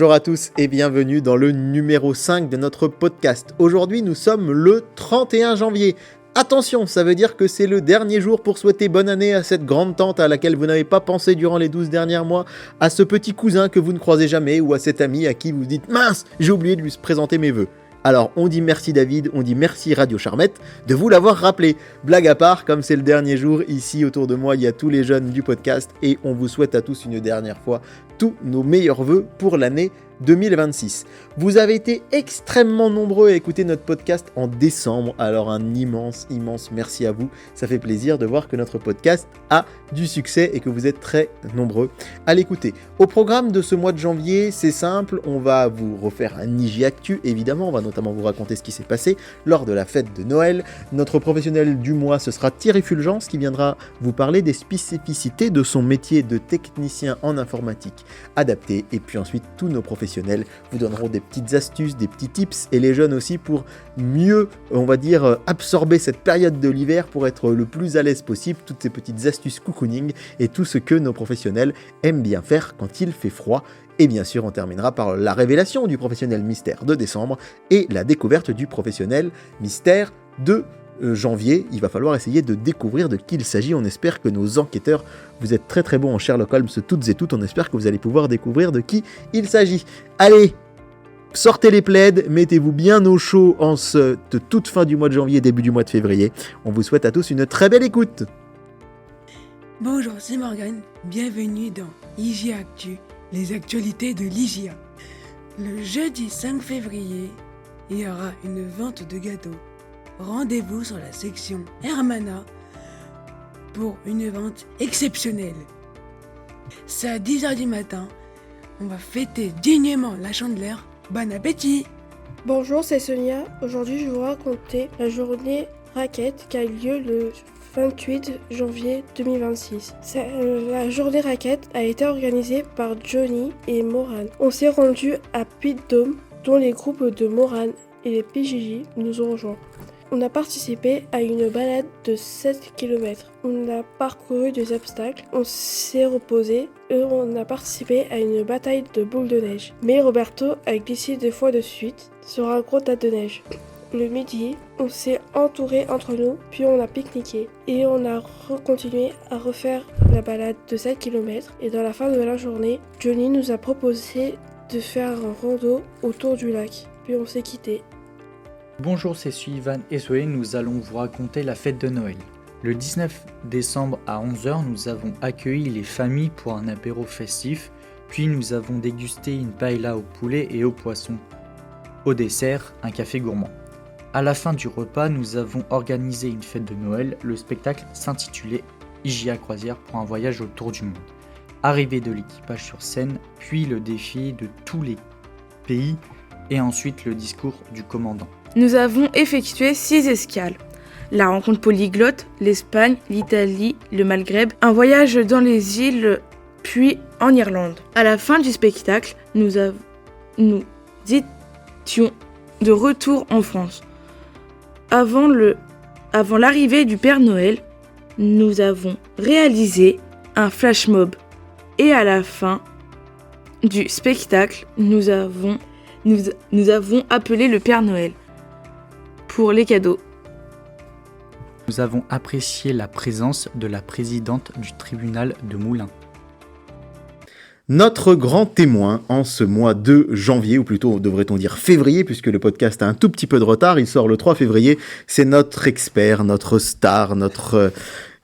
Bonjour à tous et bienvenue dans le numéro 5 de notre podcast. Aujourd'hui, nous sommes le 31 janvier. Attention, ça veut dire que c'est le dernier jour pour souhaiter bonne année à cette grande tante à laquelle vous n'avez pas pensé durant les 12 derniers mois, à ce petit cousin que vous ne croisez jamais ou à cet ami à qui vous dites « Mince, j'ai oublié de lui présenter mes vœux ». Alors, on dit merci David, on dit merci Radio Charmette de vous l'avoir rappelé. Blague à part, comme c'est le dernier jour, ici autour de moi, il y a tous les jeunes du podcast et on vous souhaite à tous une dernière fois tous nos meilleurs vœux pour l'année 2026. Vous avez été extrêmement nombreux à écouter notre podcast en décembre, alors un immense merci à vous. Ça fait plaisir de voir que notre podcast a du succès et que vous êtes très nombreux à l'écouter. Au programme de ce mois de janvier, c'est simple, on va vous refaire un IJ Actu, évidemment, on va notamment vous raconter ce qui s'est passé lors de la fête de Noël. Notre professionnel du mois, ce sera Thierry Fulgence qui viendra vous parler des spécificités de son métier de technicien en informatique adapté. Et puis ensuite, tous nos professionnels vous donneront des petites astuces, des petits tips et les jeunes aussi pour mieux, on va dire, absorber cette période de l'hiver pour être le plus à l'aise possible, toutes ces petites astuces cocooning et tout ce que nos professionnels aiment bien faire quand il fait froid. Et bien sûr, on terminera par la révélation du professionnel mystère de décembre et la découverte du professionnel mystère de janvier. Il va falloir essayer de découvrir de qui il s'agit. On espère que nos enquêteurs, vous êtes très très bons en Sherlock Holmes toutes et toutes, on espère que vous allez pouvoir découvrir de qui il s'agit. Allez, sortez les plaids, mettez-vous bien au chaud en cette toute fin du mois de janvier, début du mois de février. On vous souhaite à tous une très belle écoute. Bonjour, c'est Morgane, bienvenue dans IJ Actu, les actualités de l'IGA. Le jeudi 5 février, il y aura une vente de gâteaux. Rendez-vous sur la section Hermana pour une vente exceptionnelle. C'est à 10h du matin. On va fêter dignement la Chandeleur. Bon appétit! Bonjour, c'est Sonia. Aujourd'hui, je vais vous raconter la journée raquette qui a eu lieu le 28 janvier 2026. La journée raquette a été organisée par Johnny et Moran. On s'est rendu à Puy-de-Dôme, dont les groupes de Moran et les PJJ nous ont rejoints. On a participé à une balade de 7 km. On a parcouru des obstacles, on s'est reposé et on a participé à une bataille de boules de neige. Mais Roberto a glissé 2 fois de suite sur un gros tas de neige. Le midi, on s'est entouré entre nous, puis on a pique-niqué. Et on a continué à refaire la balade de 7 km. Et dans la fin de la journée, Johnny nous a proposé de faire un rando autour du lac. Puis on s'est quitté. Bonjour, c'est Sullivan et Zoé, nous allons vous raconter la fête de Noël. Le 19 décembre à 11h, nous avons accueilli les familles pour un apéro festif, puis nous avons dégusté une paella au poulet et au poisson. Au dessert, un café gourmand. À la fin du repas, nous avons organisé une fête de Noël. Le spectacle s'intitulait IGA Croisière pour un voyage autour du monde. Arrivée de l'équipage sur scène, puis le défi de tous les pays et ensuite le discours du commandant. Nous avons effectué 6 escales. La rencontre polyglotte, l'Espagne, l'Italie, le Maghreb, un voyage dans les îles, puis en Irlande. À la fin du spectacle, nous étions de retour en France. Avant l'arrivée du Père Noël, nous avons réalisé un flash mob. Et à la fin du spectacle, nous avons appelé le Père Noël pour les cadeaux. Nous avons apprécié la présence de la présidente du tribunal de Moulins. Notre grand témoin en ce mois de janvier, ou plutôt devrait-on dire février, puisque le podcast a un tout petit peu de retard, il sort le 3 février, c'est notre expert, notre star, notre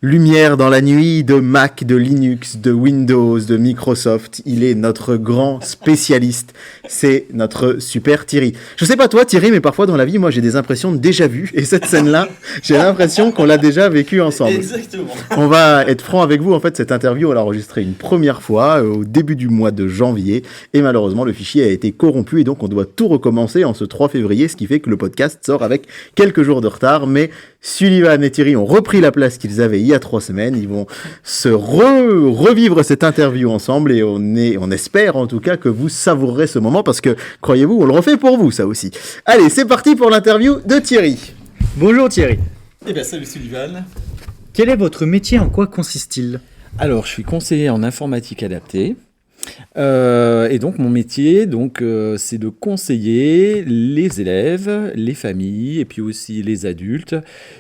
lumière dans la nuit de Mac, de Linux, de Windows, de Microsoft. Il est notre grand spécialiste. C'est notre super Thierry. Je sais pas toi Thierry, mais parfois dans la vie, moi j'ai des impressions de déjà vu. Et cette scène-là, j'ai l'impression qu'on l'a déjà vécue ensemble. Exactement. On va être franc avec vous. En fait, cette interview, on l'a enregistrée une première fois au début du mois de janvier. Et malheureusement, le fichier a été corrompu et donc on doit tout recommencer en ce 3 février, ce qui fait que le podcast sort avec quelques jours de retard. Mais Sullivan et Thierry ont repris la place qu'ils avaient il y a 3 semaines. Ils vont se revivre cette interview ensemble et on espère en tout cas que vous savourerez ce moment parce que, croyez-vous, on le refait pour vous, ça aussi. Allez, c'est parti pour l'interview de Thierry. Bonjour Thierry. Eh bien, salut Sullivan. Quel est votre métier, en quoi consiste-t-il ? Alors, je suis conseiller en informatique adaptée. Et donc mon métier, c'est de conseiller les élèves, les familles et puis aussi les adultes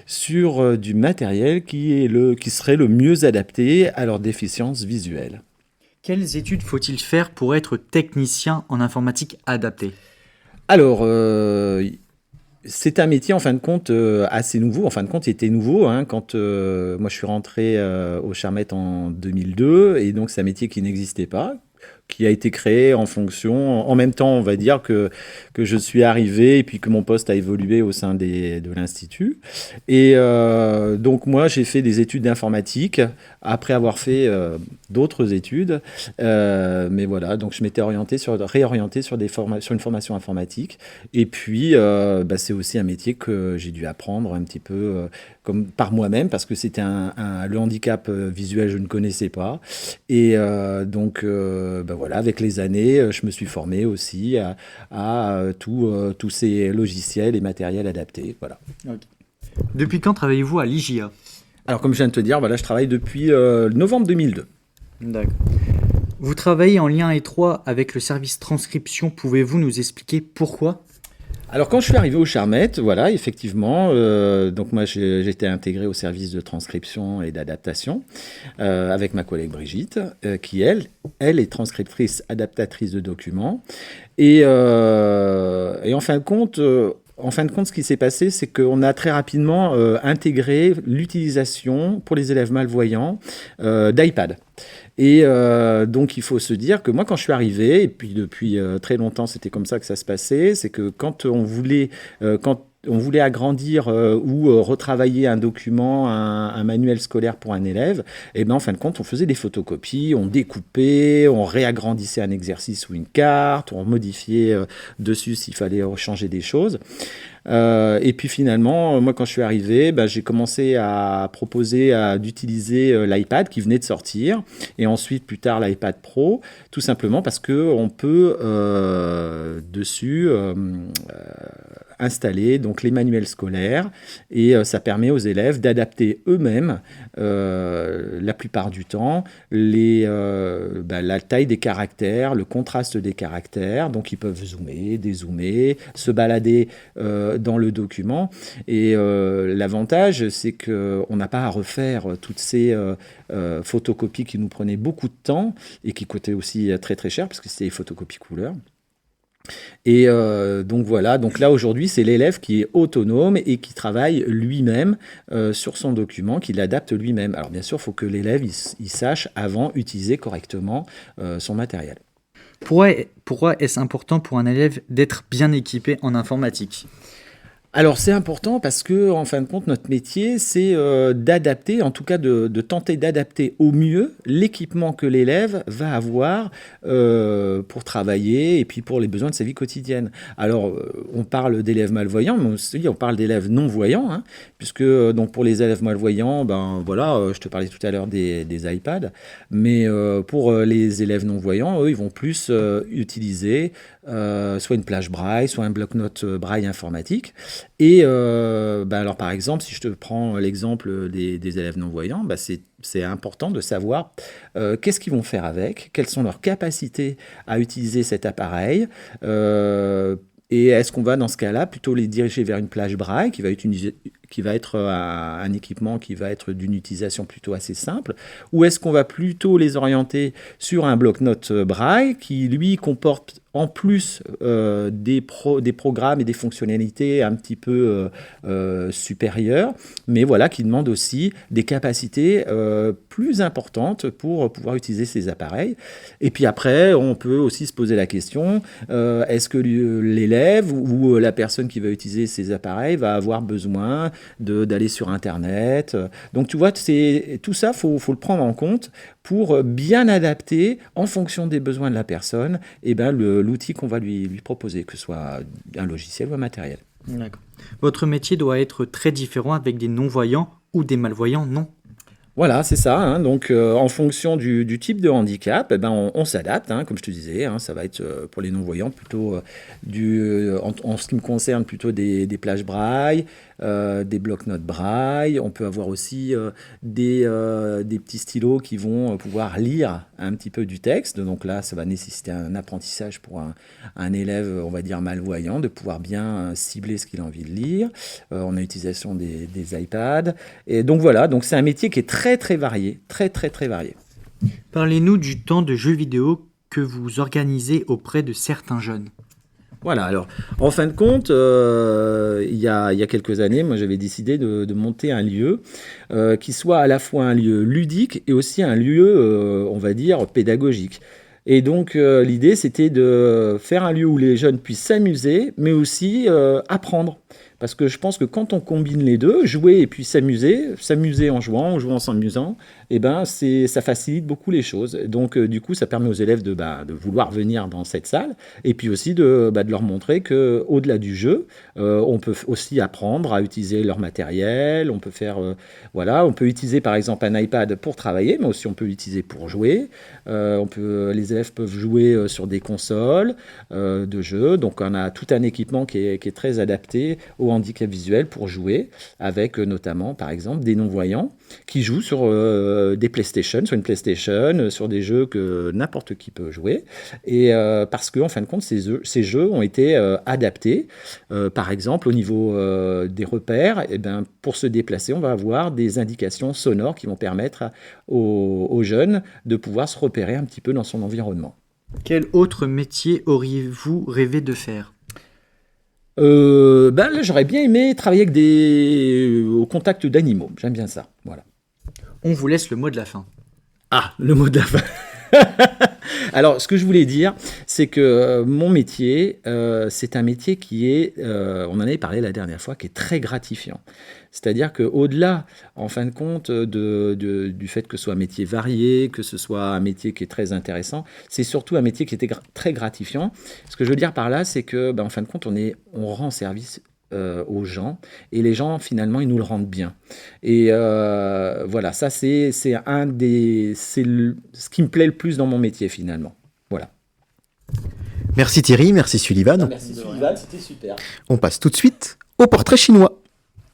sur du matériel qui serait le mieux adapté à leur déficience visuelle. Quelles études faut-il faire pour être technicien en informatique adaptée? Alors, c'est un métier en fin de compte assez nouveau. En fin de compte, il était nouveau quand moi je suis rentré au Charmette en 2002, et donc c'est un métier qui n'existait pas, qui a été créé en même temps, on va dire, que je suis arrivé et puis que mon poste a évolué au sein de l'Institut. Et donc moi, j'ai fait des études d'informatique après avoir fait d'autres études. Mais voilà, donc je m'étais réorienté sur une formation informatique. Et puis, c'est aussi un métier que j'ai dû apprendre un petit peu comme par moi-même, parce que c'était le handicap visuel, je ne connaissais pas. Et voilà, avec les années, je me suis formé aussi à tous ces logiciels et matériels adaptés. Voilà. Okay. Depuis quand travaillez-vous à l'IGIA? Alors, comme je viens de te dire, voilà, je travaille depuis novembre 2002. D'accord. Vous travaillez en lien étroit avec le service transcription. Pouvez-vous nous expliquer pourquoi? Alors, quand je suis arrivé au Charmette, voilà, effectivement, donc moi j'étais intégré au service de transcription et d'adaptation avec ma collègue Brigitte, qui elle est transcriptrice adaptatrice de documents. Et en fin de compte, ce qui s'est passé, c'est qu'on a très rapidement intégré l'utilisation pour les élèves malvoyants d'iPad. Et donc, il faut se dire que moi, quand je suis arrivé, et puis depuis très longtemps, c'était comme ça que ça se passait, c'est que quand on voulait agrandir ou retravailler un document, un manuel scolaire pour un élève, et ben en fin de compte, on faisait des photocopies, on découpait, on réagrandissait un exercice ou une carte, on modifiait dessus s'il fallait changer des choses. Et puis finalement, moi quand je suis arrivé, j'ai commencé à proposer d'utiliser l'iPad qui venait de sortir, et ensuite plus tard l'iPad Pro, tout simplement parce qu'on peut dessus installer donc les manuels scolaires, et ça permet aux élèves d'adapter eux-mêmes la plupart du temps la taille des caractères, le contraste des caractères, donc ils peuvent zoomer, dézoomer, se balader dans le document, et l'avantage c'est qu'on n'a pas à refaire toutes ces photocopies qui nous prenaient beaucoup de temps et qui coûtaient aussi très très cher parce que c'était des photocopies couleur. Et donc voilà, donc là aujourd'hui c'est l'élève qui est autonome et qui travaille lui-même sur son document, qui l'adapte lui-même. Alors bien sûr, il faut que l'élève il sache avant utiliser correctement son matériel. Pourquoi est-ce important pour un élève d'être bien équipé en informatique ? Alors c'est important parce que en fin de compte notre métier c'est d'adapter, en tout cas de tenter d'adapter au mieux l'équipement que l'élève va avoir pour travailler et puis pour les besoins de sa vie quotidienne. Alors on parle d'élèves malvoyants, mais aussi on parle d'élèves non-voyants, puisque donc pour les élèves malvoyants, je te parlais tout à l'heure des iPads, mais pour les élèves non-voyants, eux ils vont plus utiliser soit une plage braille, soit un bloc-notes braille informatique. Et alors par exemple, si je te prends l'exemple des élèves non-voyants, c'est important de savoir qu'est-ce qu'ils vont faire avec, quelles sont leurs capacités à utiliser cet appareil, et est-ce qu'on va dans ce cas-là plutôt les diriger vers une plage braille qui va être un équipement qui va être d'une utilisation plutôt assez simple, ou est-ce qu'on va plutôt les orienter sur un bloc-notes braille qui lui comporte en plus des programmes et des fonctionnalités un petit peu supérieures, mais voilà, qui demandent aussi des capacités plus importantes pour pouvoir utiliser ces appareils. Et puis après, on peut aussi se poser la question, est-ce que l'élève ou la personne qui va utiliser ces appareils va avoir besoin d'aller sur Internet. Donc tu vois, tout ça, faut le prendre en compte pour bien adapter en fonction des besoins de la personne l'outil qu'on va lui proposer, que ce soit un logiciel ou un matériel. D'accord. Votre métier doit être très différent avec des non-voyants ou des malvoyants, non ? Voilà, c'est ça. Donc, en fonction du type de handicap, on s'adapte. Comme je te disais, ça va être pour les non-voyants plutôt en ce qui me concerne plutôt des plages braille, des blocs-notes braille, on peut avoir aussi des petits stylos qui vont pouvoir lire un petit peu du texte. Donc là, ça va nécessiter un apprentissage pour un élève, on va dire malvoyant, de pouvoir bien cibler ce qu'il a envie de lire. On a l'utilisation des iPads. Et donc voilà, donc c'est un métier qui est très très varié, très très très varié. Parlez-nous du temps de jeux vidéo que vous organisez auprès de certains jeunes. Voilà, alors en fin de compte, il y a quelques années, moi j'avais décidé de monter un lieu qui soit à la fois un lieu ludique et aussi un lieu, on va dire, pédagogique. Et donc l'idée c'était de faire un lieu où les jeunes puissent s'amuser, mais aussi apprendre. Parce que je pense que quand on combine les deux, jouer et puis s'amuser en jouant en s'amusant, eh ben ça facilite beaucoup les choses. Donc du coup, ça permet aux élèves de vouloir venir dans cette salle et puis aussi de leur montrer qu'au-delà du jeu, on peut aussi apprendre à utiliser leur matériel. On peut on peut utiliser par exemple un iPad pour travailler, mais aussi on peut l'utiliser pour jouer. Les élèves peuvent jouer sur des consoles de jeux. Donc on a tout un équipement qui est très adapté au handicap visuel pour jouer avec notamment par exemple des non-voyants qui jouent sur des PlayStation, sur une PlayStation, sur des jeux que n'importe qui peut jouer et parce que en fin de compte ces jeux ont été adaptés par exemple au niveau des repères. Et ben, pour se déplacer on va avoir des indications sonores qui vont permettre aux jeunes de pouvoir se repérer un petit peu dans son environnement. Quel autre métier auriez-vous rêvé de faire ? Là, j'aurais bien aimé travailler au contact d'animaux. J'aime bien ça. Voilà. On vous laisse le mot de la fin. Ah, le mot de la fin. Alors, ce que je voulais dire, c'est que mon métier, c'est un métier qui est, on en avait parlé la dernière fois, qui est très gratifiant. C'est-à-dire qu'au-delà, en fin de compte, du fait que ce soit un métier varié, que ce soit un métier qui est très intéressant, c'est surtout un métier qui était très gratifiant. Ce que je veux dire par là, c'est que, en fin de compte, on rend service aux gens et les gens finalement ils nous le rendent bien et voilà, ça c'est ce qui me plaît le plus dans mon métier finalement. Voilà. Merci Thierry, merci Sullivan. Merci Sullivan, c'était super. On passe tout de suite au portrait chinois.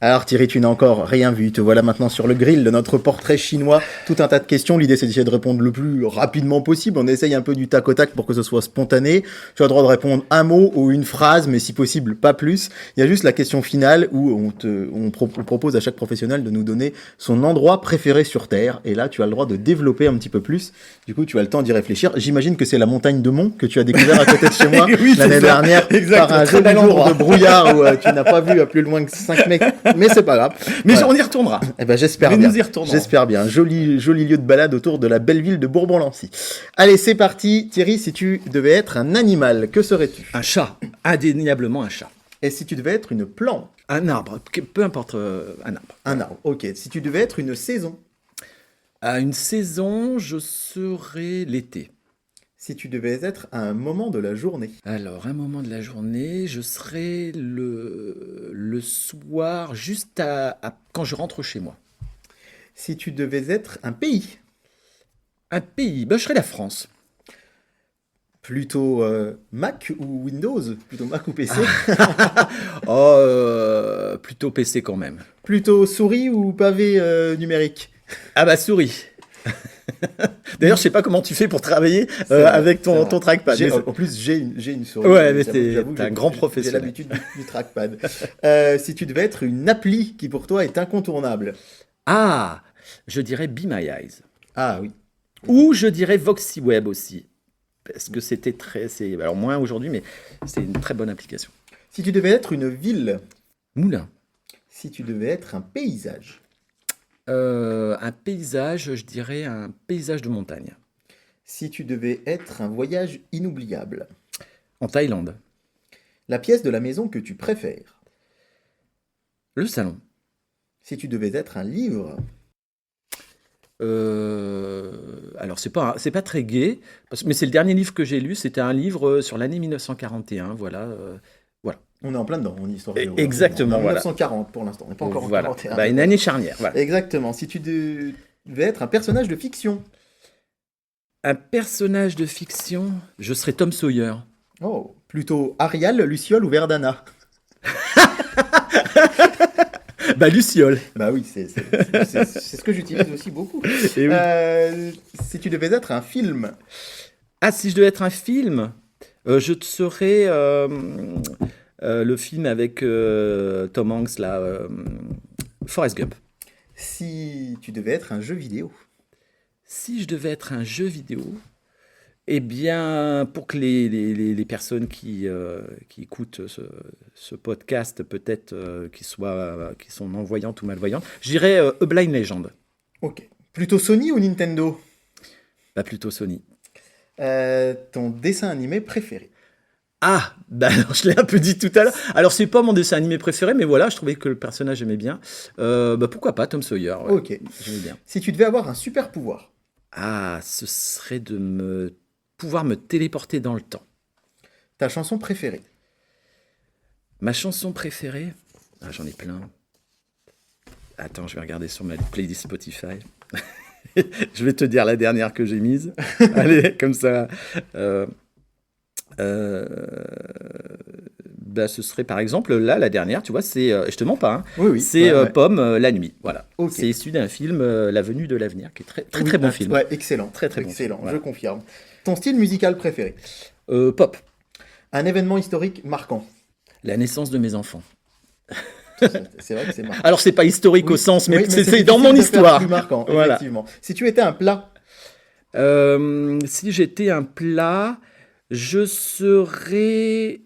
Alors Thierry, tu n'as encore rien vu, te voilà maintenant sur le grill de notre portrait chinois, tout un tas de questions, l'idée c'est d'essayer de répondre le plus rapidement possible, on essaye un peu du tac au tac pour que ce soit spontané, tu as le droit de répondre un mot ou une phrase, mais si possible pas plus, il y a juste la question finale où on propose à chaque professionnel de nous donner son endroit préféré sur Terre, et là tu as le droit de développer un petit peu plus, du coup tu as le temps d'y réfléchir, j'imagine que c'est la montagne de Mont que tu as découvert à côté de chez moi oui, l'année dernière, par un joli jour de brouillard où tu n'as pas vu à plus loin que 5 mètres. Mais c'est pas grave. Mais voilà. On y retournera. Eh ben, j'espère bien. Nous y retournerons. J'espère bien. Joli lieu de balade autour de la belle ville de Bourbon-Lancy. Allez, c'est parti. Thierry, si tu devais être un animal, que serais-tu ? Un chat. Indéniablement un chat. Et si tu devais être une plante ? Un arbre. Peu importe, un arbre. Un arbre, ok. Si tu devais être une saison ? Une saison, je serais l'été. Si tu devais être un moment de la journée. Alors, un moment de la journée, je serais le soir, juste quand je rentre chez moi. Si tu devais être un pays. Un pays, je serais la France. Plutôt Mac ou Windows ? Plutôt Mac ou PC ? Plutôt PC quand même. Plutôt souris ou pavé numérique ? Souris. D'ailleurs, je sais pas comment tu fais pour travailler avec ton trackpad. En plus, j'ai une souris. Ouais, mais t'es un grand professionnel. J'ai l'habitude du trackpad. Si tu devais être une appli qui pour toi est incontournable. Je dirais Be My Eyes. Ah oui. Ou je dirais VoxyWeb aussi. Parce que alors moins aujourd'hui, mais c'est une très bonne application. Si tu devais être une ville. Moulin. Si tu devais être un paysage. Un paysage, je dirais un paysage de montagne. Si tu devais être un voyage inoubliable. En Thaïlande. La pièce de la maison que tu préfères. Le salon. Si tu devais être un livre. Alors c'est pas très gai, mais c'est le dernier livre que j'ai lu, c'était un livre sur l'année 1941, voilà. On est en plein dedans, en histoire géo. Exactement. 1940 pour l'instant, on n'est pas encore en 41. Une année charnière. Voilà. Exactement. Si tu devais être un personnage de fiction. Un personnage de fiction, je serais Tom Sawyer. Oh, plutôt Arial, Luciole ou Verdana. Bah, Luciole. Bah oui, c'est ce que j'utilise aussi beaucoup. Et oui. Si tu devais être un film, Ah, si je devais être un film, je te serais le film avec Tom Hanks, là, Forrest Gump. si tu devais être un jeu vidéo, Si je devais être un jeu vidéo, eh bien, pour que les personnes qui écoutent ce podcast, peut-être qui sont non-voyantes ou malvoyantes, je dirais A Blind Legend. ok. Plutôt Sony ou Nintendo? Bah, plutôt Sony. Ton dessin animé préféré? Ah, bah alors, je l'ai un peu dit tout à l'heure. Alors, c'est pas mon dessin animé préféré, mais voilà, je trouvais que le personnage aimait bien. Bah, pourquoi pas, Tom Sawyer. Ouais, Ok. j'aimais bien. Si tu devais avoir un super pouvoir, Ah, ce serait de pouvoir me téléporter dans le temps. ta chanson préférée? Ma chanson préférée, ah, j'en ai plein. Attends, je vais regarder sur ma playlist Spotify. Je vais te dire la dernière que j'ai mise. Allez, comme ça. Bah, ce serait par exemple, là, la dernière, tu vois, c'est. Je te mens pas, hein, Oui, oui. c'est ouais. Pomme, La Nuit. Voilà. Ok. C'est issu d'un film, La Venue de l'avenir, qui est très, très, Oui, très bon ah, film. Ouais, excellent. Très, très bon excellent, film, voilà. je confirme. Ton style musical préféré? Pop, Un événement historique marquant? la naissance de mes enfants. C'est vrai que c'est marquant. Alors, c'est pas historique Oui, au sens, oui, mais c'est difficile dans mon de faire histoire. plus marquant, Voilà. effectivement. Si tu étais un plat, Si j'étais un plat, je serais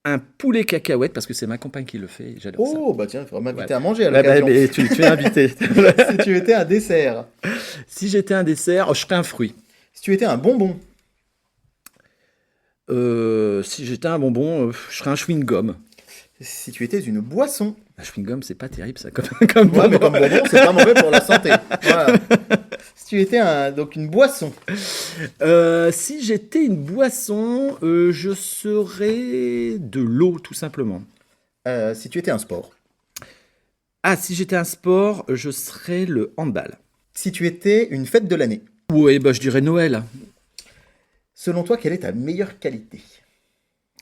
un poulet cacahuète, parce que c'est ma compagne qui le fait, et j'adore ça. oh, bah tiens, il faudra m'inviter Ouais. à manger à Ouais, bah, l'occasion. mais tu es invité. Si tu étais un dessert, Si j'étais un dessert, je serais un fruit. si tu étais un bonbon, Si j'étais un bonbon, je serais un chewing-gum. si tu étais une boisson, Un chewing-gum, c'est pas terrible ça comme ouais, mais bonbon. comme bonbon, c'est pas mauvais pour la santé. Voilà. Si tu étais donc une boisson, Si j'étais une boisson, je serais de l'eau, tout simplement. si tu étais un sport, Ah, si j'étais un sport, je serais le handball. si tu étais une fête de l'année, Ouais, bah je dirais Noël. selon toi, quelle est ta meilleure qualité?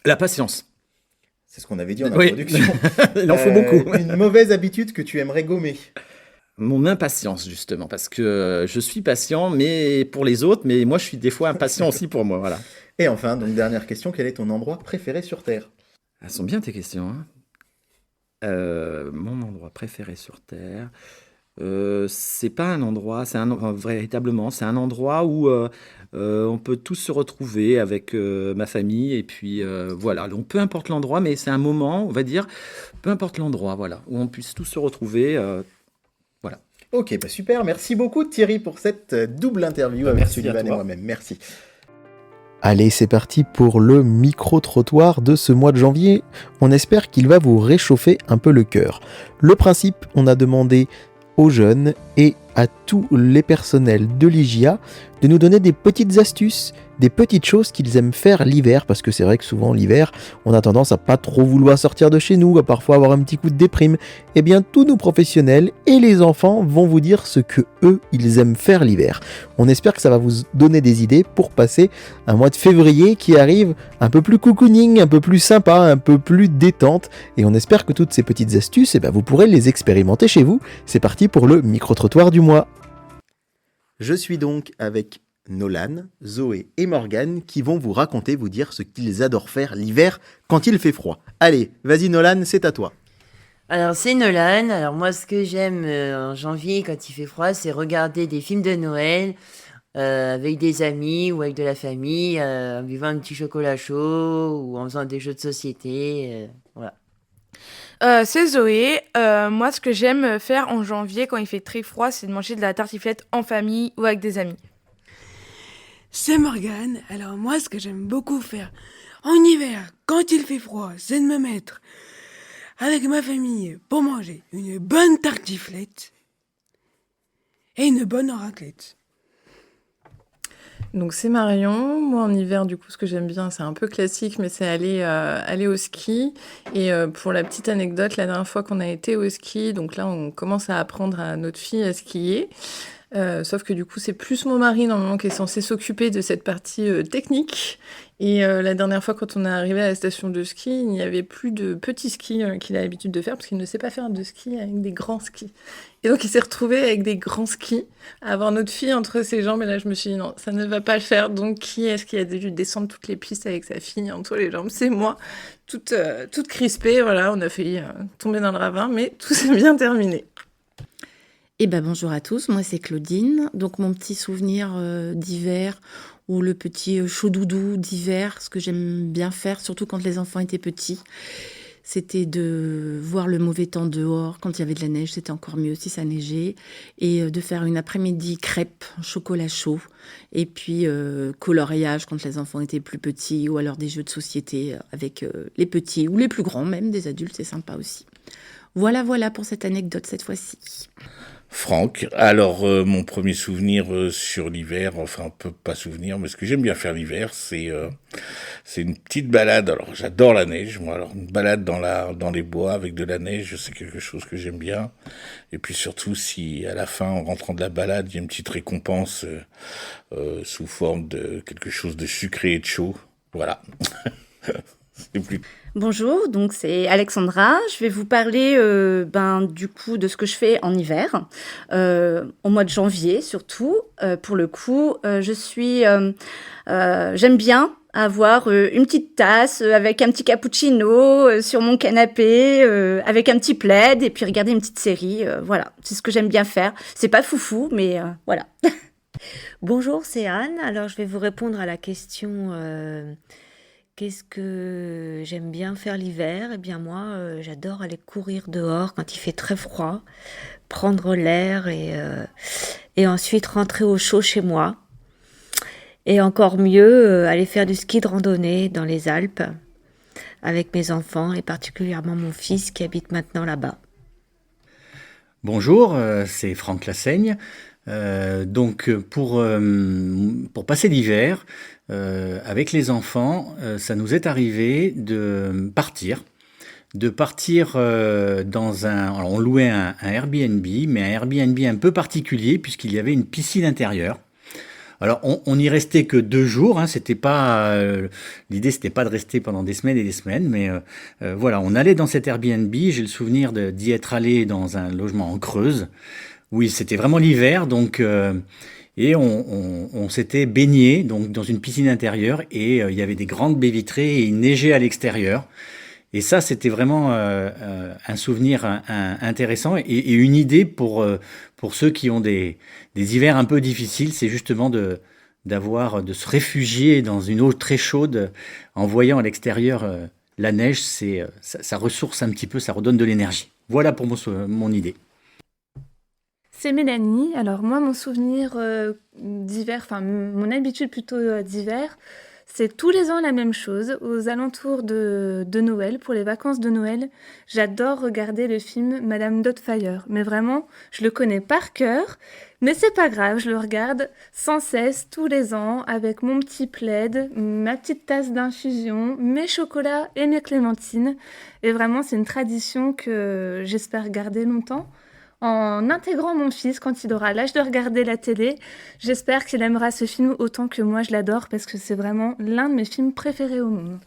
La patience. C'est ce qu'on avait dit en Oui. introduction. Il en faut beaucoup. Une mauvaise habitude que tu aimerais gommer. Mon impatience, justement, parce que je suis patient, mais pour les autres, mais moi, je suis des fois impatient aussi pour moi, voilà. Et enfin, donc dernière question, quel est ton endroit préféré sur Terre? Elles sont bien tes questions, hein. Mon endroit préféré sur Terre, c'est pas un endroit, véritablement, c'est un endroit où on peut tous se retrouver avec ma famille, et puis voilà. Donc, peu importe l'endroit, mais c'est un moment, on va dire, peu importe l'endroit, voilà, où on puisse tous se retrouver. Voilà. Ok, bah super, merci beaucoup Thierry pour cette double interview avec Merci à Sullivan et toi. moi-même, merci. Allez, c'est parti pour le micro-trottoir de ce mois de janvier. On espère qu'il va vous réchauffer un peu le cœur. Le principe, on a demandé aux jeunes et à tous les personnels de l'IGIA de nous donner des petites astuces, des petites choses qu'ils aiment faire l'hiver, parce que c'est vrai que souvent l'hiver, on a tendance à pas trop vouloir sortir de chez nous, à parfois avoir un petit coup de déprime. Eh bien, tous nos professionnels et les enfants vont vous dire ce que eux, ils aiment faire l'hiver. On espère que ça va vous donner des idées pour passer un mois de février qui arrive un peu plus cocooning, un peu plus sympa, un peu plus détente, et on espère que toutes ces petites astuces, vous pourrez les expérimenter chez vous. C'est parti pour le micro-trottoir du mois. Je suis donc avec Nolan, Zoé et Morgane qui vont vous raconter, vous dire ce qu'ils adorent faire l'hiver quand il fait froid. Allez, vas-y Nolan, c'est à toi. Alors c'est Nolan. Alors moi ce que j'aime en janvier quand il fait froid, c'est regarder des films de Noël avec des amis ou avec de la famille, en buvant un petit chocolat chaud ou en faisant des jeux de société. Voilà. C'est Zoé. Moi, ce que j'aime faire en janvier quand il fait très froid, c'est de manger de la tartiflette en famille ou avec des amis. C'est Morgane. Alors moi, ce que j'aime beaucoup faire en hiver, quand il fait froid, c'est de me mettre avec ma famille pour manger une bonne tartiflette et une bonne raclette. Donc c'est Marion. Moi en hiver, du coup, ce que j'aime bien, c'est un peu classique, mais c'est aller au ski. Et pour la petite anecdote, la dernière fois qu'on a été au ski, donc là on commence à apprendre à notre fille à skier. Sauf que du coup, c'est plus mon mari normalement qui est censé s'occuper de cette partie technique. Et la dernière fois, quand on est arrivé à la station de ski, il n'y avait plus de petits skis qu'il a l'habitude de faire parce qu'il ne sait pas faire de ski avec des grands skis. Et donc, il s'est retrouvé avec des grands skis, à avoir notre fille entre ses jambes. Et là, je me suis dit, non, ça ne va pas le faire. Donc, qui est-ce qui a dû descendre toutes les pistes avec sa fille entre les jambes? C'est moi, toute crispée. Voilà, on a failli tomber dans le ravin, mais tout s'est bien terminé. Eh ben bonjour à tous, moi c'est Claudine. Donc mon petit souvenir d'hiver ou le petit chaud doudou d'hiver, ce que j'aime bien faire, surtout quand les enfants étaient petits, c'était de voir le mauvais temps dehors. Quand il y avait de la neige, c'était encore mieux si ça neigeait. Et de faire une après-midi crêpes, chocolat chaud. Et puis coloriage quand les enfants étaient plus petits, ou alors des jeux de société avec les petits ou les plus grands, même des adultes, c'est sympa aussi. Voilà pour cette anecdote cette fois-ci. Franck, alors mon premier souvenir sur l'hiver, enfin pas souvenir, mais ce que j'aime bien faire l'hiver, c'est une petite balade. Alors j'adore la neige, moi. Alors une balade dans les bois avec de la neige, c'est quelque chose que j'aime bien. Et puis surtout si à la fin, en rentrant de la balade, il y a une petite récompense sous forme de quelque chose de sucré et de chaud. Voilà. C'est plus... Bonjour, donc c'est Alexandra. Je vais vous parler du coup de ce que je fais en hiver, au mois de janvier surtout. Pour le coup, j'aime bien avoir une petite tasse avec un petit cappuccino sur mon canapé, avec un petit plaid et puis regarder une petite série. Voilà, c'est ce que j'aime bien faire. C'est pas foufou, mais voilà. Bonjour, c'est Anne. Alors je vais vous répondre à la question... Qu'est-ce que j'aime bien faire l'hiver? Eh bien moi, j'adore aller courir dehors quand il fait très froid, prendre l'air et ensuite rentrer au chaud chez moi. Et encore mieux, aller faire du ski de randonnée dans les Alpes avec mes enfants et particulièrement mon fils qui habite maintenant là-bas. Bonjour, c'est Franck Lassaigne. Donc pour passer l'hiver avec les enfants, ça nous est arrivé de partir dans alors on louait un Airbnb, mais un Airbnb un peu particulier puisqu'il y avait une piscine intérieure. Alors on n'y restait que 2 jours, hein, l'idée c'était pas de rester pendant des semaines et des semaines, mais voilà, on allait dans cet Airbnb. J'ai le souvenir d'y être allé dans un logement en Creuse. Oui, c'était vraiment l'hiver, donc et on s'était baigné donc dans une piscine intérieure et il y avait des grandes baies vitrées et il neigeait à l'extérieur. Et ça, c'était vraiment un souvenir intéressant et une idée pour ceux qui ont des hivers un peu difficiles, c'est justement de se réfugier dans une eau très chaude en voyant à l'extérieur la neige. Ça ressource un petit peu, ça redonne de l'énergie. Voilà pour mon idée. C'est Mélanie. Alors moi, mon souvenir d'hiver, enfin mon habitude plutôt d'hiver, c'est tous les ans la même chose. Aux alentours de Noël, pour les vacances de Noël, j'adore regarder le film Madame Doubtfire. Mais vraiment, je le connais par cœur. Mais c'est pas grave, je le regarde sans cesse tous les ans avec mon petit plaid, ma petite tasse d'infusion, mes chocolats et mes clémentines. Et vraiment, c'est une tradition que j'espère garder longtemps. En intégrant mon fils quand il aura l'âge de regarder la télé, j'espère qu'il aimera ce film autant que moi je l'adore parce que c'est vraiment l'un de mes films préférés au monde.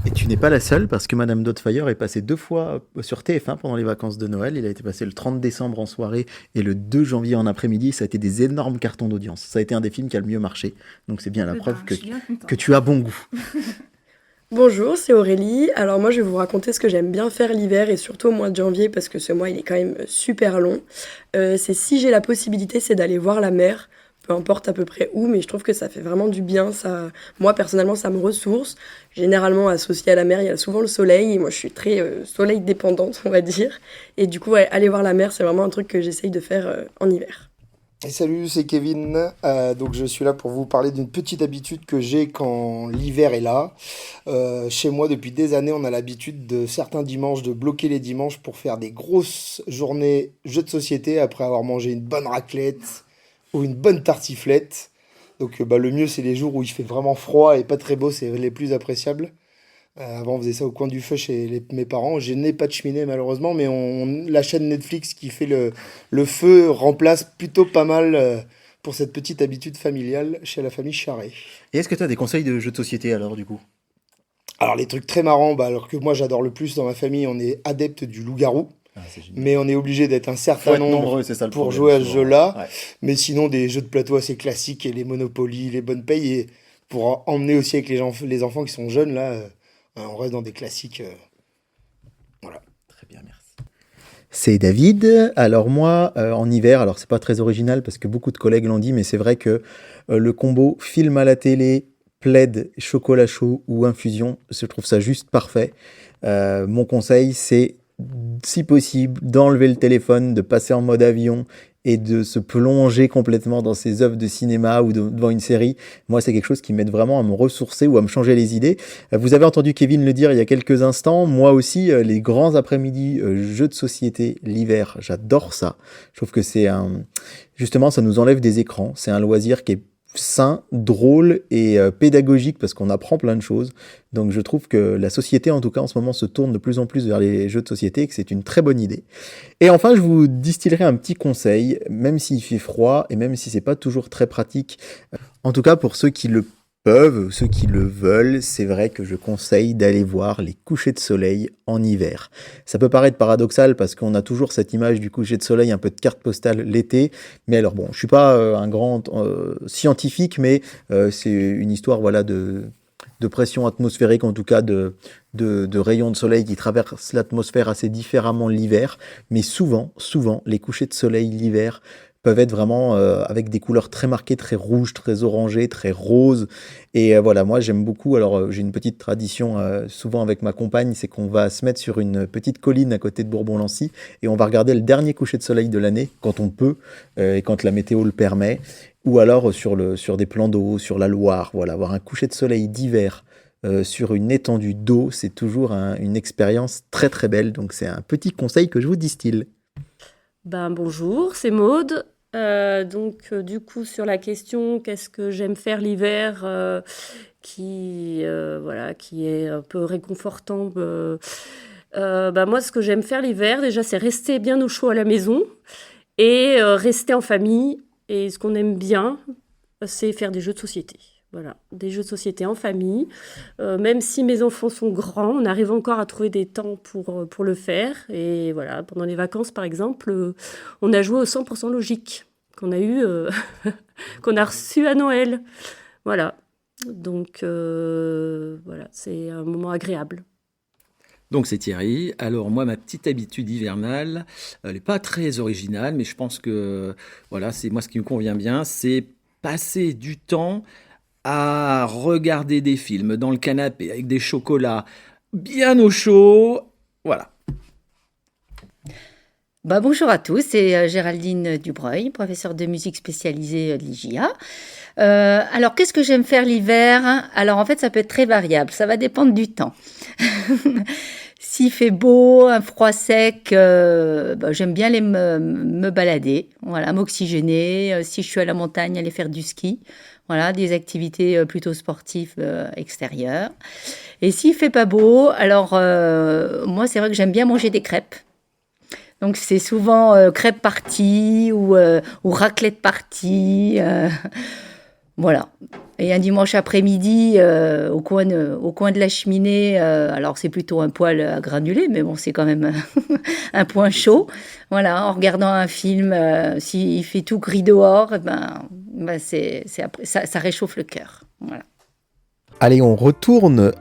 Et tu n'es pas la seule parce que Madame Doubtfire est passée 2 fois sur TF1 pendant les vacances de Noël. Il a été passé le 30 décembre en soirée et le 2 janvier en après-midi. Ça a été des énormes cartons d'audience. Ça a été un des films qui a le mieux marché. Donc c'est bien la preuve que tu as bon goût. Bonjour, c'est Aurélie. Alors moi je vais vous raconter ce que j'aime bien faire l'hiver et surtout au mois de janvier parce que ce mois il est quand même super long. C'est si j'ai la possibilité, c'est d'aller voir la mer, peu importe à peu près où, mais je trouve que ça fait vraiment du bien. Moi personnellement ça me ressource. Généralement associé à la mer il y a souvent le soleil et moi je suis très soleil dépendante on va dire. Et du coup aller voir la mer c'est vraiment un truc que j'essaye de faire en hiver. Et salut, c'est Kevin. Donc je suis là pour vous parler d'une petite habitude que j'ai quand l'hiver est là. Chez moi, depuis des années, on a l'habitude de certains dimanches de bloquer les dimanches pour faire des grosses journées jeux de société après avoir mangé une bonne raclette ou une bonne tartiflette. Donc le mieux, c'est les jours où il fait vraiment froid et pas très beau, c'est les plus appréciables. Avant, on faisait ça au coin du feu chez mes parents. Je n'ai pas de cheminée, malheureusement, mais la chaîne Netflix qui fait le feu remplace plutôt pas mal pour cette petite habitude familiale chez la famille Charret. Et est-ce que tu as des conseils de jeux de société alors du coup? Alors les trucs très marrants, alors que moi j'adore le plus dans ma famille, on est adepte du loup-garou. Mais on est obligé d'être un certain nombre nombreux, c'est ça le pour problème, jouer à ce souvent. jeu-là. Ouais. Mais sinon, des jeux de plateau assez classiques, et les Monopoly, les Bonnes Payes, et pour emmener aussi avec les enfants qui sont jeunes, là, on reste dans des classiques. Voilà. Très bien, merci. C'est David. Alors moi, en hiver, alors c'est pas très original parce que beaucoup de collègues l'ont dit, mais c'est vrai que le combo film à la télé, plaid, chocolat chaud ou infusion, je trouve ça juste parfait. Mon conseil, c'est si possible d'enlever le téléphone, de passer en mode avion et de se plonger complètement dans ses œuvres de cinéma ou devant une série. Moi, c'est quelque chose qui m'aide vraiment à me ressourcer ou à me changer les idées. Vous avez entendu Kevin le dire il y a quelques instants. Moi aussi, les grands après-midi jeux de société l'hiver, j'adore ça. Je trouve que justement, ça nous enlève des écrans. C'est un loisir qui est sain, drôle et pédagogique parce qu'on apprend plein de choses. Donc je trouve que la société en tout cas en ce moment se tourne de plus en plus vers les jeux de société et que c'est une très bonne idée. Et enfin je vous distillerai un petit conseil, même s'il fait froid et même si c'est pas toujours très pratique, en tout cas pour ceux qui le peuvent, ceux qui le veulent, c'est vrai que je conseille d'aller voir les couchers de soleil en hiver. Ça peut paraître paradoxal parce qu'on a toujours cette image du coucher de soleil, un peu de carte postale l'été, mais alors bon, je suis pas un grand scientifique, mais c'est une histoire voilà de pression atmosphérique, en tout cas de rayons de soleil qui traversent l'atmosphère assez différemment l'hiver, mais souvent, les couchers de soleil l'hiver peuvent être vraiment avec des couleurs très marquées, très rouges, très orangées, très roses. Et voilà, moi j'aime beaucoup. Alors j'ai une petite tradition souvent avec ma compagne, c'est qu'on va se mettre sur une petite colline à côté de Bourbon-Lancy et on va regarder le dernier coucher de soleil de l'année quand on peut et quand la météo le permet. Ou alors sur des plans d'eau, sur la Loire. Voilà, avoir un coucher de soleil d'hiver sur une étendue d'eau, c'est toujours une expérience très très belle. Donc c'est un petit conseil que je vous distille. Bonjour, c'est Maude. Du coup, sur la question qu'est-ce que j'aime faire l'hiver qui est un peu réconfortant. Moi, ce que j'aime faire l'hiver, déjà, c'est rester bien au chaud à la maison et rester en famille. Et ce qu'on aime bien, c'est faire des jeux de société. Voilà, des jeux de société en famille. Même si mes enfants sont grands, on arrive encore à trouver des temps pour le faire. Et voilà, pendant les vacances, par exemple, on a joué au 100% logique qu'on a eu, qu'on a reçu à Noël. Voilà, donc voilà, c'est un moment agréable. Donc c'est Thierry. Alors moi, ma petite habitude hivernale, elle n'est pas très originale, mais je pense que voilà, c'est moi ce qui me convient bien, c'est passer du temps à regarder des films dans le canapé avec des chocolats bien au chaud. Voilà. Bonjour à tous, c'est Géraldine Dubreuil, professeure de musique spécialisée de l'IGIA. Alors, qu'est-ce que j'aime faire l'hiver ? Alors, en fait, ça peut être très variable, ça va dépendre du temps. S'il fait beau, un froid sec, j'aime bien aller me balader, voilà, m'oxygéner. Si je suis à la montagne, aller faire du ski. Voilà, des activités plutôt sportives extérieures. Et s'il fait pas beau, alors moi, c'est vrai que j'aime bien manger des crêpes. Donc, c'est souvent crêpes parties ou raclette partie. Voilà. Et un dimanche après-midi, au coin de la cheminée, alors c'est plutôt un poêle à granulés, mais bon, c'est quand même un point chaud. Voilà, en regardant un film, s'il fait tout gris dehors, ça réchauffe le cœur. Voilà. Allez, on retourne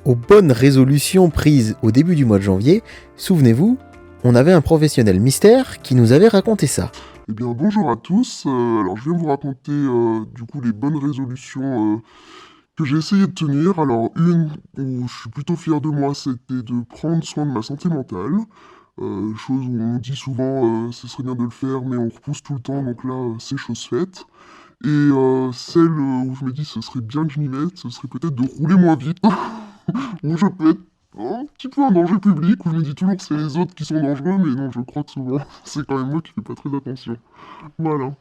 aux bonnes résolutions prises au début du mois de janvier. Souvenez-vous, on avait un professionnel mystère qui nous avait raconté ça. Eh bien, bonjour à tous. Alors, je viens vous raconter du coup les bonnes résolutions que j'ai essayé de tenir. Alors, une où je suis plutôt fier de moi, c'était de prendre soin de ma santé mentale. Chose où on dit souvent ce serait bien de le faire, mais on repousse tout le temps, donc là, c'est chose faite. Et celle où je me dis ce serait bien que je m'y mette, ce serait peut-être de rouler moins vite. Où je peux être un petit peu un danger public, où je me dis toujours que c'est les autres qui sont dangereux, mais non, je crois que souvent, c'est quand même moi qui fais pas très attention. Voilà.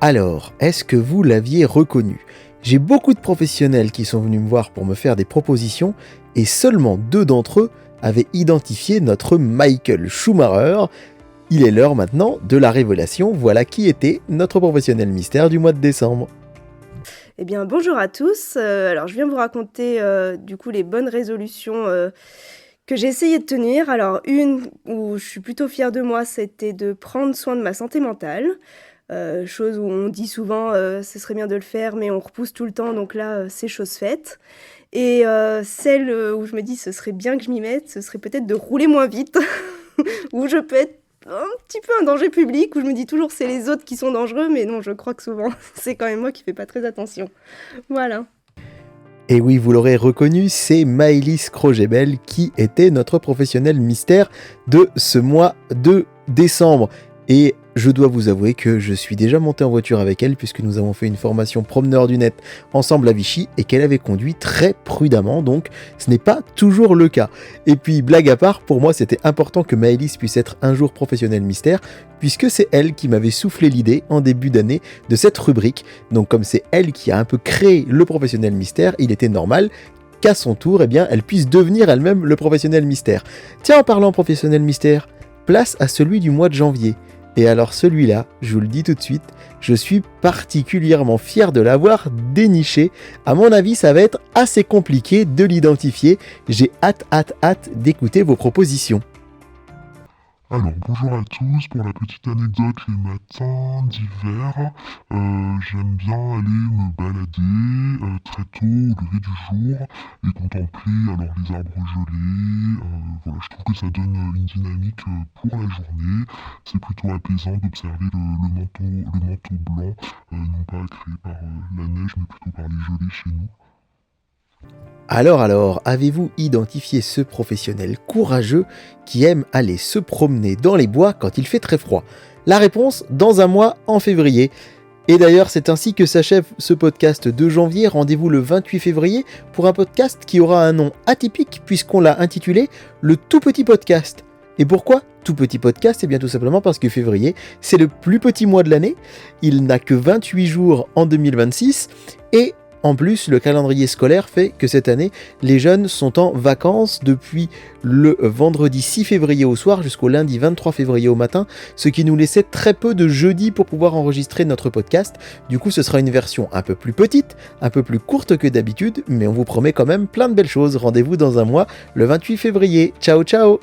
Alors, est-ce que vous l'aviez reconnu ? J'ai beaucoup de professionnels qui sont venus me voir pour me faire des propositions, et seulement 2 d'entre eux avaient identifié notre Michael Schumacher. Il est l'heure maintenant de la révélation. Voilà qui était notre professionnel mystère du mois de décembre. Eh bien, bonjour à tous. Alors, je viens vous raconter du coup les bonnes résolutions que j'ai essayé de tenir. Alors, une où je suis plutôt fière de moi, c'était de prendre soin de ma santé mentale. Chose où on dit souvent ce serait bien de le faire, mais on repousse tout le temps, donc là, c'est chose faite. Et celle où je me dis ce serait bien que je m'y mette, ce serait peut-être de rouler moins vite, où je peux être un petit peu un danger public, où je me dis toujours c'est les autres qui sont dangereux, mais non, je crois que souvent, c'est quand même moi qui fais pas très attention. Voilà. Et oui, vous l'aurez reconnu, c'est Maëlys Crogebel qui était notre professionnel mystère de ce mois de décembre. Et je dois vous avouer que je suis déjà monté en voiture avec elle puisque nous avons fait une formation promeneur du net ensemble à Vichy et qu'elle avait conduit très prudemment, donc ce n'est pas toujours le cas. Et puis blague à part, pour moi c'était important que Maëlys puisse être un jour professionnel mystère puisque c'est elle qui m'avait soufflé l'idée en début d'année de cette rubrique. Donc comme c'est elle qui a un peu créé le professionnel mystère, il était normal qu'à son tour, eh bien, elle puisse devenir elle-même le professionnel mystère. Tiens, en parlant professionnel mystère, place à celui du mois de janvier. Et alors celui-là, je vous le dis tout de suite, je suis particulièrement fier de l'avoir déniché. À mon avis, ça va être assez compliqué de l'identifier. J'ai hâte d'écouter vos propositions. Alors, bonjour à tous. Pour la petite anecdote, les matins d'hiver, j'aime bien aller me balader très tôt au lever du jour et contempler alors les arbres gelés. Voilà, je trouve que ça donne une dynamique pour la journée. C'est plutôt apaisant d'observer le manteau blanc, non pas créé par la neige, mais plutôt par les gelées chez nous. Alors, avez-vous identifié ce professionnel courageux qui aime aller se promener dans les bois quand il fait très froid? La réponse, dans un mois, en février. Et d'ailleurs, c'est ainsi que s'achève ce podcast de janvier. Rendez-vous le 28 février pour un podcast qui aura un nom atypique puisqu'on l'a intitulé « Le tout petit podcast ». Et pourquoi tout petit podcast? Eh bien tout simplement parce que février, c'est le plus petit mois de l'année. Il n'a que 28 jours en 2026 et en plus, le calendrier scolaire fait que cette année, les jeunes sont en vacances depuis le vendredi 6 février au soir jusqu'au lundi 23 février au matin, ce qui nous laissait très peu de jeudi pour pouvoir enregistrer notre podcast. Du coup, ce sera une version un peu plus petite, un peu plus courte que d'habitude, mais on vous promet quand même plein de belles choses. Rendez-vous dans un mois, le 28 février. Ciao, ciao!